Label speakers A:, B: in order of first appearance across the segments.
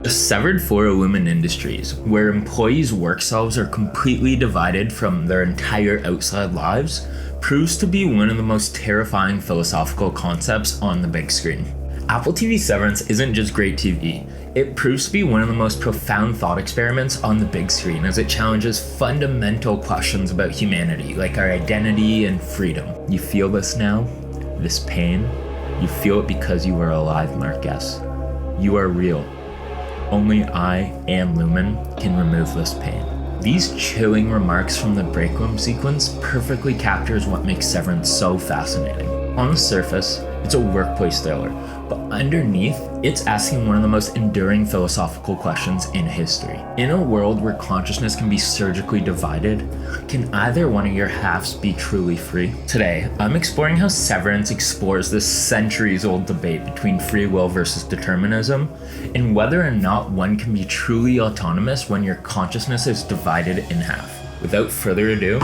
A: The severed for Lumen Industries, where employees' work selves are completely divided from their entire outside lives, proves to be one of the most terrifying philosophical concepts on the big screen. Apple TV Severance isn't just great TV, it proves to be one of the most profound thought experiments on the big screen as it challenges fundamental questions about humanity, like our identity and freedom. You feel this now? This pain? You feel it because you are alive, Marquez. You are real. Only I and Lumen can remove this pain. These chilling remarks from the break room sequence perfectly captures what makes Severance so fascinating. On the surface, it's a workplace thriller, but underneath, it's asking one of the most enduring philosophical questions in history. In a world where consciousness can be surgically divided, can either one of your halves be truly free? Today, I'm exploring how Severance explores this centuries-old debate between free will versus determinism, and whether or not one can be truly autonomous when your consciousness is divided in half. Without further ado,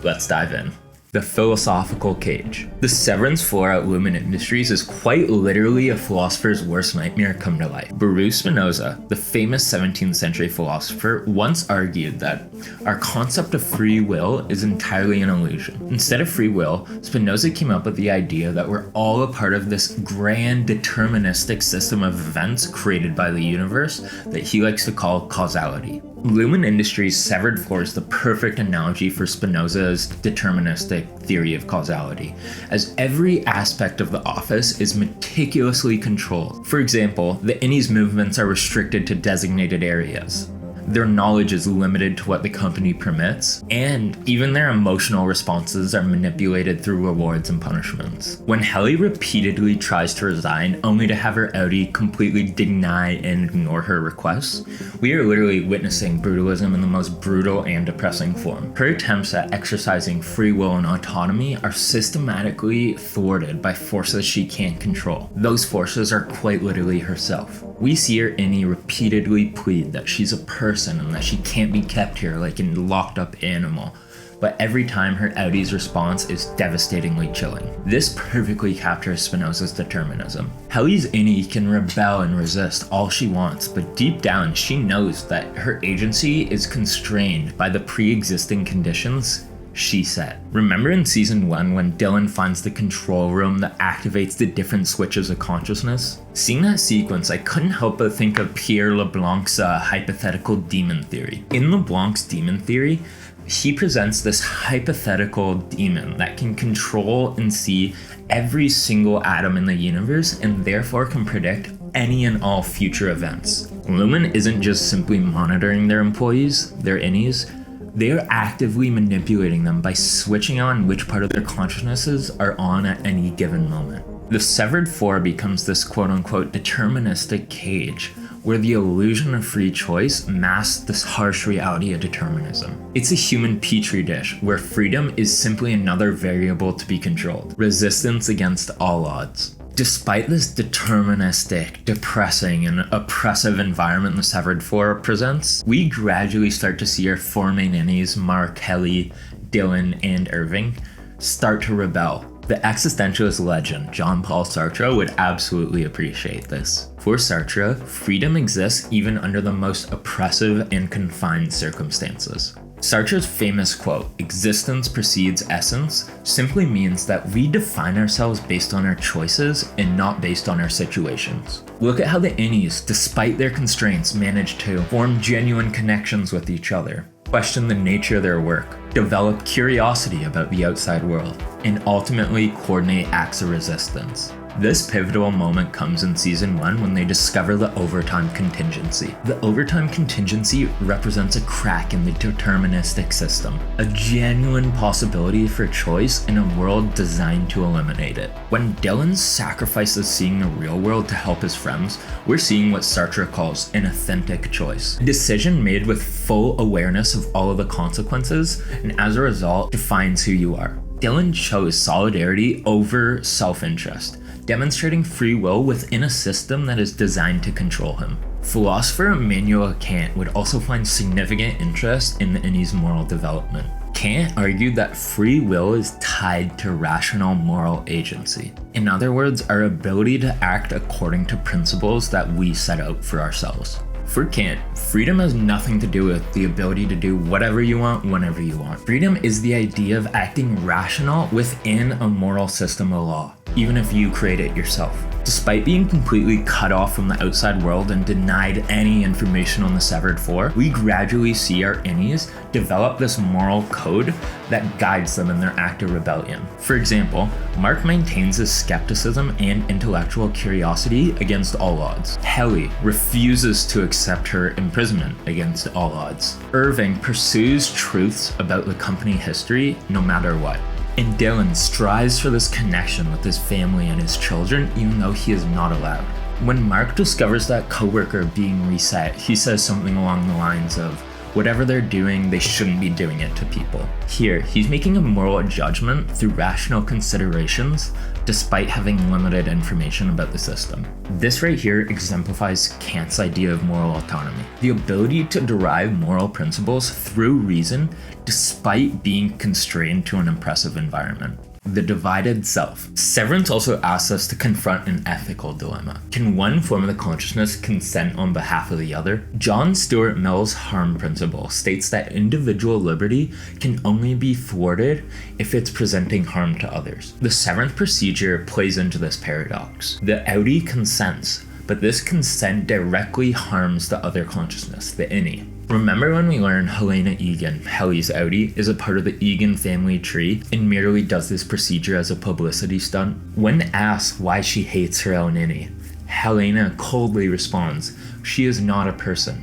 A: let's dive in. The philosophical cage. The severance floor at Lumen Industries is quite literally a philosopher's worst nightmare come to life. Baruch Spinoza, the famous 17th century philosopher, once argued that our concept of free will is entirely an illusion. Instead of free will, Spinoza came up with the idea that we're all a part of this grand deterministic system of events created by the universe that he likes to call causality. Lumen Industries' severed floor is the perfect analogy for Spinoza's deterministic theory of causality, as every aspect of the office is meticulously controlled. For example, the innies' movements are restricted to designated areas. Their knowledge is limited to what the company permits, and even their emotional responses are manipulated through rewards and punishments. When Helly repeatedly tries to resign, only to have her Audi completely deny and ignore her requests, we are literally witnessing brutalism in the most brutal and depressing form. Her attempts at exercising free will and autonomy are systematically thwarted by forces she can't control. Those forces are quite literally herself. We see her innie repeatedly plead that she's a person and that she can't be kept here like a locked up animal, but every time her Audi's response is devastatingly chilling. This perfectly captures Spinoza's determinism. Helly's innie can rebel and resist all she wants, but deep down she knows that her agency is constrained by the pre-existing conditions she set. Remember in season 1 when Dylan finds the control room that activates the different switches of consciousness? Seeing that sequence, I couldn't help but think of Pierre LeBlanc's hypothetical demon theory. In LeBlanc's demon theory, he presents this hypothetical demon that can control and see every single atom in the universe and therefore can predict any and all future events. Lumen isn't just simply monitoring their employees, their innies, they are actively manipulating them by switching on which part of their consciousnesses are on at any given moment. The severed floor becomes this quote-unquote deterministic cage where the illusion of free choice masks this harsh reality of determinism. It's a human petri dish where freedom is simply another variable to be controlled, resistance against all odds. Despite this deterministic, depressing, and oppressive environment the severed floor presents, we gradually start to see our four main innies, Mark, Helly, Dylan, and Irving, start to rebel. The existentialist legend Jean-Paul Sartre would absolutely appreciate this. For Sartre, freedom exists even under the most oppressive and confined circumstances. Sartre's famous quote, "Existence precedes essence," simply means that we define ourselves based on our choices and not based on our situations. Look at how the innies, despite their constraints, manage to form genuine connections with each other, question the nature of their work, develop curiosity about the outside world, and ultimately coordinate acts of resistance. This pivotal moment comes in season 1 when they discover the overtime contingency. The overtime contingency represents a crack in the deterministic system, a genuine possibility for choice in a world designed to eliminate it. When Dylan sacrifices seeing the real world to help his friends, we're seeing what Sartre calls an authentic choice. A decision made with full awareness of all of the consequences, and as a result, defines who you are. Dylan chose solidarity over self-interest, demonstrating free will within a system that is designed to control him. Philosopher Immanuel Kant would also find significant interest in the innie's moral development. Kant argued that free will is tied to rational moral agency. In other words, our ability to act according to principles that we set out for ourselves. For Kant, freedom has nothing to do with the ability to do whatever you want whenever you want. Freedom is the idea of acting rational within a moral system of law, even if you create it yourself. Despite being completely cut off from the outside world and denied any information on the Severed Four, we gradually see our innies develop this moral code that guides them in their act of rebellion. For example, Mark maintains his skepticism and intellectual curiosity against all odds. Helly refuses to accept her imprisonment against all odds. Irving pursues truths about the company history no matter what. And Dylan strives for this connection with his family and his children, even though he is not allowed. When Mark discovers that coworker being reset, he says something along the lines of, whatever they're doing, they shouldn't be doing it to people. Here, he's making a moral judgment through rational considerations, despite having limited information about the system. This right here exemplifies Kant's idea of moral autonomy, the ability to derive moral principles through reason despite being constrained to an oppressive environment. The divided self. Severance also asks us to confront an ethical dilemma. Can one form of the consciousness consent on behalf of the other? John Stuart Mill's harm principle states that individual liberty can only be thwarted if it's presenting harm to others. The severance procedure plays into this paradox. The outie consents, but this consent directly harms the other consciousness, the innie. Remember when we learned Helena Egan, Helly's outie, is a part of the Egan family tree and merely does this procedure as a publicity stunt? When asked why she hates her own innie, Helena coldly responds, "She is not a person.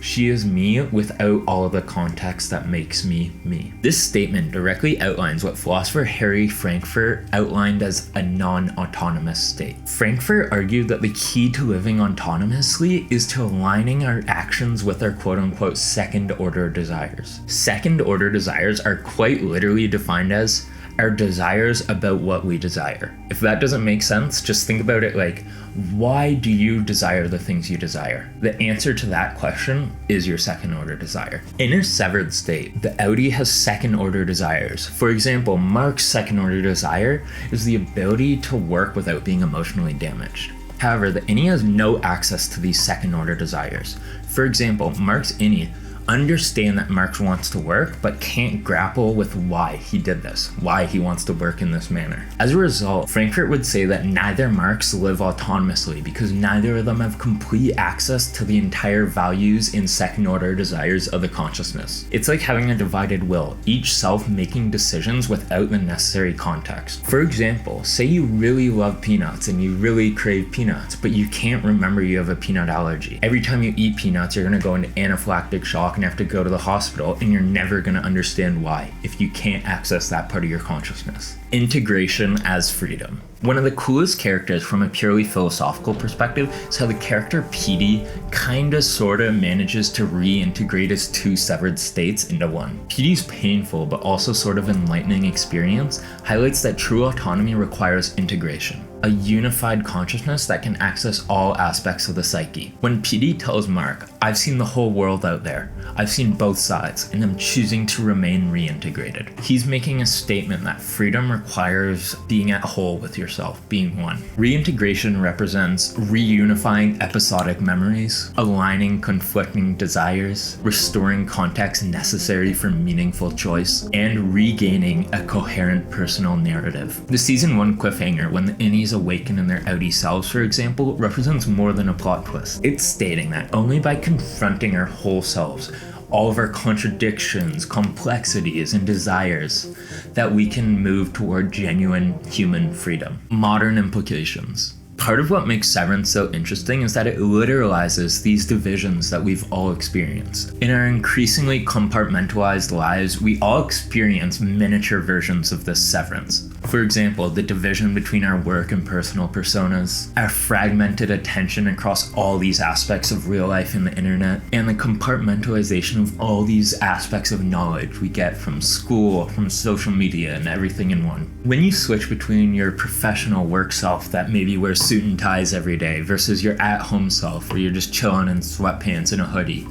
A: She is me without all of the context that makes me me." This statement directly outlines what philosopher Harry Frankfurt outlined as a non-autonomous state. Frankfurt argued that the key to living autonomously is to aligning our actions with our quote-unquote second-order desires. Second-order desires are quite literally defined as our desires about what we desire. If that doesn't make sense, just think about it like, why do you desire the things you desire? The answer to that question is your second order desire. In a severed state, the outie has second order desires. For example, Mark's second order desire is the ability to work without being emotionally damaged. However, the innie has no access to these second order desires. For example, Mark's innie understand that Mark wants to work, but can't grapple with why he did this, why he wants to work in this manner. As a result, Frankfurt would say that neither Marks live autonomously because neither of them have complete access to the entire values and second order desires of the consciousness. It's like having a divided will, each self making decisions without the necessary context. For example, say you really love peanuts and you really crave peanuts, but you can't remember you have a peanut allergy. Every time you eat peanuts, you're gonna go into anaphylactic shock and have to go to the hospital, and you're never going to understand why if you can't access that part of your consciousness. Integration as freedom. One of the coolest characters from a purely philosophical perspective is how the character Petey kinda sorta manages to reintegrate his two severed states into one. Petey's painful but also sort of enlightening experience highlights that true autonomy requires integration, a unified consciousness that can access all aspects of the psyche. When Petey tells Mark, "I've seen the whole world out there, I've seen both sides, and I'm choosing to remain reintegrated," he's making a statement that freedom requires being at whole with yourself, being one. Reintegration represents reunifying episodic memories, aligning conflicting desires, restoring context necessary for meaningful choice, and regaining a coherent personal narrative. The season 1 cliffhanger, when the innies awaken in their outie selves, for example, represents more than a plot twist. It's stating that only by confronting our whole selves, all of our contradictions, complexities, and desires, that we can move toward genuine human freedom. Modern implications. Part of what makes Severance so interesting is that it literalizes these divisions that we've all experienced. In our increasingly compartmentalized lives, we all experience miniature versions of this severance. For example, the division between our work and personal personas, our fragmented attention across all these aspects of real life and the internet, and the compartmentalization of all these aspects of knowledge we get from school, from social media, and everything in one. When you switch between your professional work self that maybe wears suit and ties every day versus your at-home self where you're just chilling in sweatpants and a hoodie,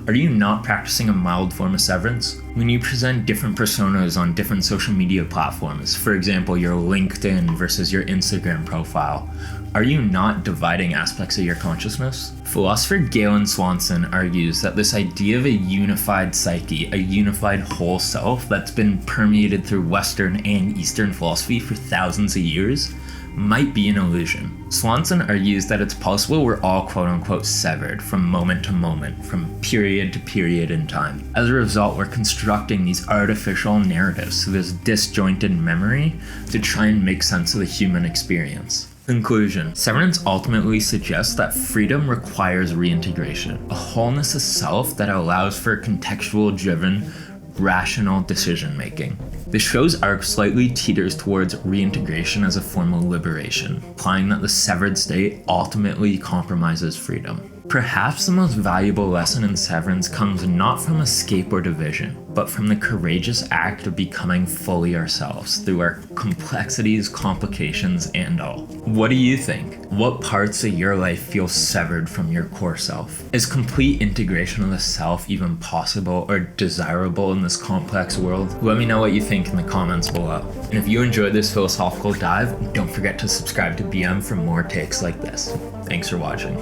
A: Are you not practicing a mild form of severance? When you present different personas on different social media platforms, for example, your LinkedIn versus your Instagram profile, are you not dividing aspects of your consciousness? Philosopher Galen Swanson argues that this idea of a unified psyche, a unified whole self that's been permeated through Western and Eastern philosophy for thousands of years, might be an illusion. Swanson argues that it's possible we're all quote-unquote severed from moment to moment, from period to period in time. As a result, we're constructing these artificial narratives through this disjointed memory to try and make sense of the human experience. Conclusion. Severance ultimately suggests that freedom requires reintegration, a wholeness of self that allows for contextual-driven, rational decision-making. The show's arc slightly teeters towards reintegration as a form of liberation, implying that the severed state ultimately compromises freedom. Perhaps the most valuable lesson in Severance comes not from escape or division, but from the courageous act of becoming fully ourselves through our complexities, complications, and all. What do you think? What parts of your life feel severed from your core self? Is complete integration of the self even possible or desirable in this complex world? Let me know what you think in the comments below. And if you enjoyed this philosophical dive, don't forget to subscribe to BM for more takes like this. Thanks for watching.